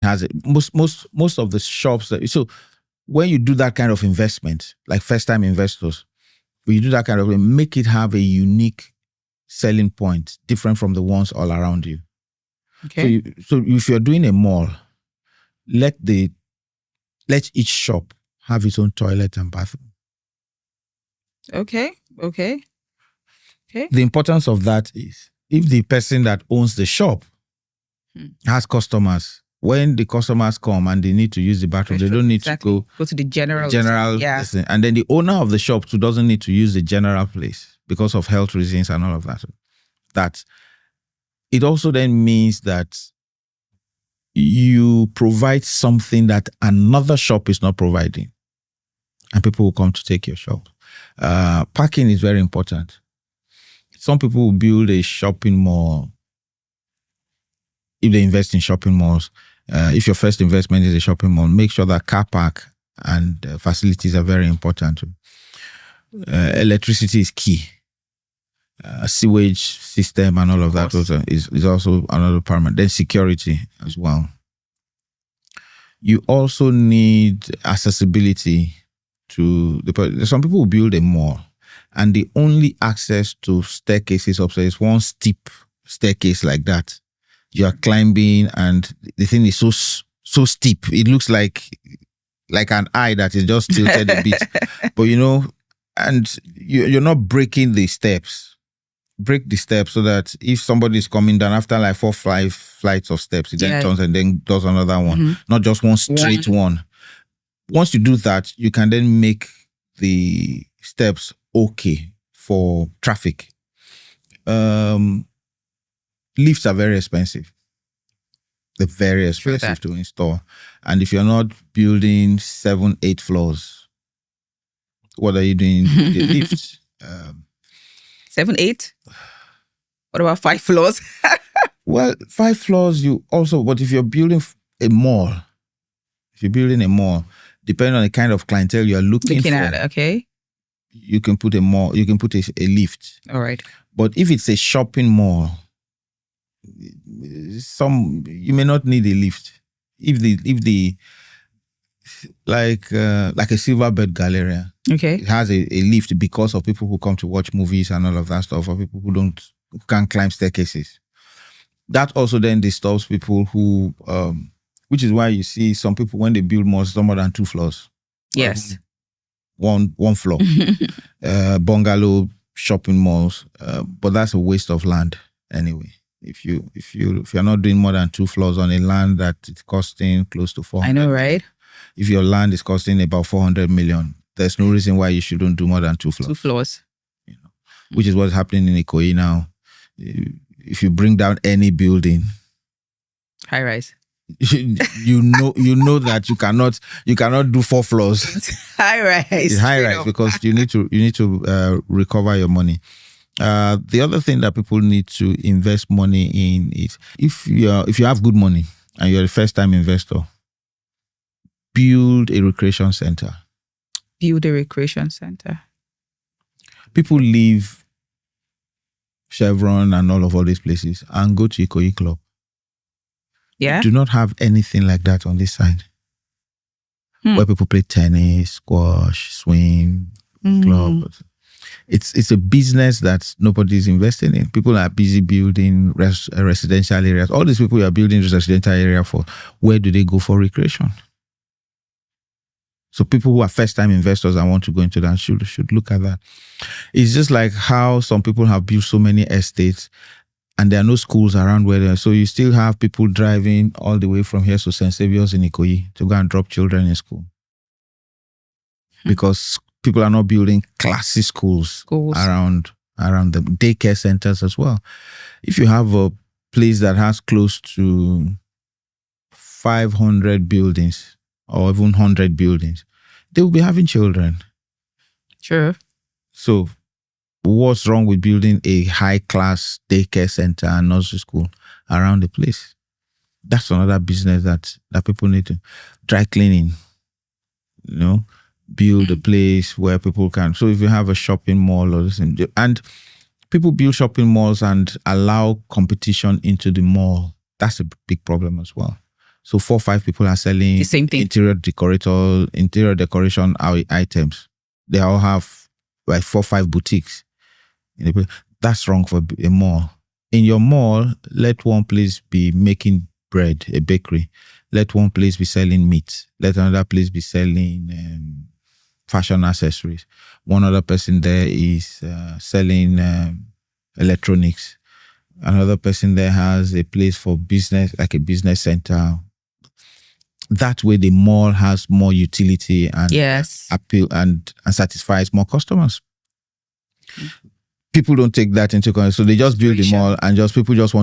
has it. Most of the shops so when you do that kind of investment, like first time investors, when you do that kind of make it have a unique selling point, different from the ones all around you. Okay. So if you're doing a mall, let each shop have its own toilet and bathroom. Okay. The importance of that is if the person that owns the shop has customers, when the customers come and they need to use the bathroom, they don't need to go to the general person. And then the owner of the shop too doesn't need to use the general place because of health reasons and all of that. That it also then means that you provide something that another shop is not providing, and people will come to take your shop. Parking is very important. Some people will build a shopping mall. If they invest in shopping malls, if your first investment is a shopping mall, make sure that car park and facilities are very important. Electricity is key. Sewage system and all of that also is also another paramount. Then security as well. You also need accessibility to some people will build a mall and the only access to staircases upstairs is one steep staircase like that. You are climbing and the thing is so steep. It looks like an eye that is just tilted a bit. But and you're not breaking the steps. Break the steps so that if somebody is coming down after like 4 or 5 flights of steps, it then turns and then does another one, not just one straight one. Once you do that, you can then make the steps okay for traffic. Lifts are very expensive. They're very expensive to install. And if you're not building 7, 8 floors, what are you doing? The lift. 7, 8? What about 5 floors? Well, 5 floors, but if you're building a mall, depending on the kind of clientele you're looking for, at, you can put a lift. All right. But if it's a shopping mall, you may not need a lift. If the like a Silverbird Galleria, it has a lift because of people who come to watch movies and all of that stuff, or people who can't climb staircases. That also then disturbs people who, which is why you see some people when they build malls, it's more than 2 floors. Yes. One floor. Bungalow shopping malls, but that's a waste of land anyway. If you're not doing more than 2 floors on a land that is costing close to 400. I know, right? If your land is costing about 400 million, there's no reason why you shouldn't do more than 2 floors. 2 floors. Which is what's happening in Ikoyi now. If you bring down any building, high rise, you know that you cannot do 4 floors. High rise. It's high rise because you need to recover your money. The other thing that people need to invest money in is if you have good money and you're a first time investor, build a recreation center. People leave Chevron and all these places and go to Ikoyi Club. Yeah. Do not have anything like that on this side. Where people play tennis, squash, swim, club. It's a business that nobody's investing in. People are busy building residential areas. All these people you are building residential area for, where do they go for recreation? So people who are first-time investors and want to go into that should look at that. It's just like how some people have built so many estates and there are no schools around where they are. So you still have people driving all the way from here to St. Saviour's in Ikoyi to go and drop children in school. Because people are not building classy schools around the daycare centers as well. If you have a place that has close to 500 buildings, or even 100 buildings, they will be having children. Sure. So what's wrong with building a high-class daycare center and nursery school around the place? That's another business that people need to. Dry cleaning, build a place where people can. So if you have a shopping mall or this, and people build shopping malls and allow competition into the mall, that's a big problem as well. So 4 or 5 people are selling The same thing. interior decoration items. They all have like 4 or 5 boutiques. That's wrong for a mall. In your mall, let one place be making bread, a bakery. Let one place be selling meat. Let another place be selling fashion accessories. One other person there is selling electronics. Another person there has a place for business, like a business center. That way, the mall has more utility and Yes. appeal and satisfies more customers. People don't take that into consideration, so they just build the mall and people just want